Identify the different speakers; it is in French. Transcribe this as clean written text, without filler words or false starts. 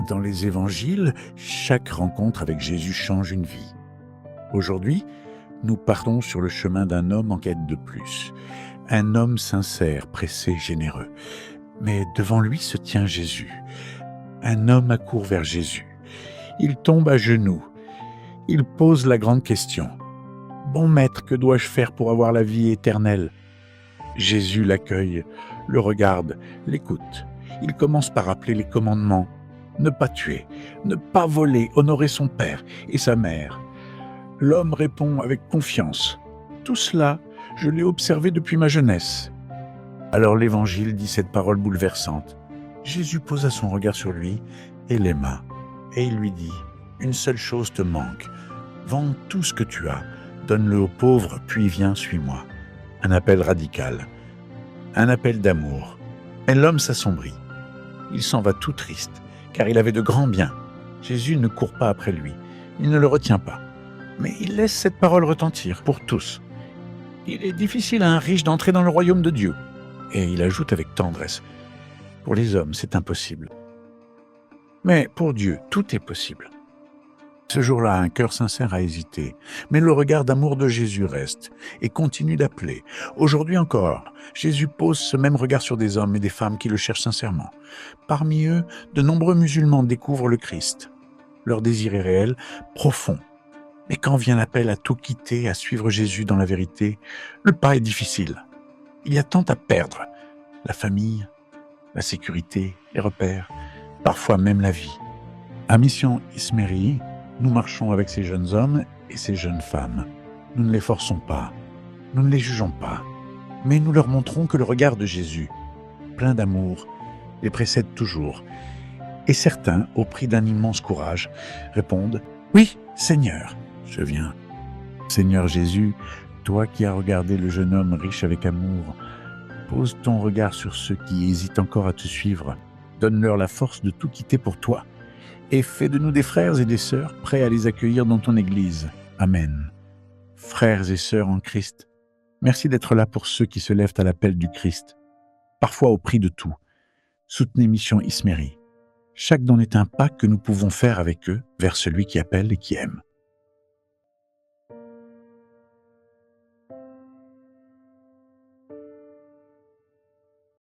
Speaker 1: Dans les évangiles, chaque rencontre avec Jésus change une vie. Aujourd'hui, nous partons sur le chemin d'un homme en quête de plus. Un homme sincère, pressé, généreux. Mais devant lui se tient Jésus. Un homme accourt vers Jésus. Il tombe à genoux. Il pose la grande question. Bon maître, que dois-je faire pour avoir la vie éternelle? Jésus l'accueille, le regarde, l'écoute. Il commence par rappeler les commandements. Ne pas tuer, ne pas voler, honorer son père et sa mère. L'homme répond avec confiance. Tout cela, je l'ai observé depuis ma jeunesse. Alors l'Évangile dit cette parole bouleversante. Jésus posa son regard sur lui et l'aima. Et il lui dit, une seule chose te manque. Vends tout ce que tu as, donne-le aux pauvres, puis viens, suis-moi. Un appel radical, un appel d'amour. Mais l'homme s'assombrit. Il s'en va tout triste, car il avait de grands biens. Jésus ne court pas après lui, il ne le retient pas. Mais il laisse cette parole retentir pour tous. Il est difficile à un riche d'entrer dans le royaume de Dieu. Et il ajoute avec tendresse, pour les hommes, c'est impossible. Mais pour Dieu, tout est possible. Ce jour-là, un cœur sincère a hésité, mais le regard d'amour de Jésus reste et continue d'appeler. Aujourd'hui encore, Jésus pose ce même regard sur des hommes et des femmes qui le cherchent sincèrement. Parmi eux, de nombreux musulmans découvrent le Christ. Leur désir est réel, profond. Mais quand vient l'appel à tout quitter, à suivre Jésus dans la vérité, le pas est difficile. Il y a tant à perdre. La famille, la sécurité, les repères, parfois même la vie. À Mission Ismeri, nous marchons avec ces jeunes hommes et ces jeunes femmes. Nous ne les forçons pas, nous ne les jugeons pas, mais nous leur montrons que le regard de Jésus, plein d'amour, les précède toujours. Et certains, au prix d'un immense courage, répondent « Oui, Seigneur, je viens. » Seigneur Jésus, toi qui as regardé le jeune homme riche avec amour, pose ton regard sur ceux qui hésitent encore à te suivre. Donne-leur la force de tout quitter pour toi. Et fais de nous des frères et des sœurs prêts à les accueillir dans ton Église. Amen. Frères et sœurs en Christ, merci d'être là pour ceux qui se lèvent à l'appel du Christ, parfois au prix de tout. Soutenez Mission Ismeri. Chaque don est un pas que nous pouvons faire avec eux vers celui qui appelle et qui aime.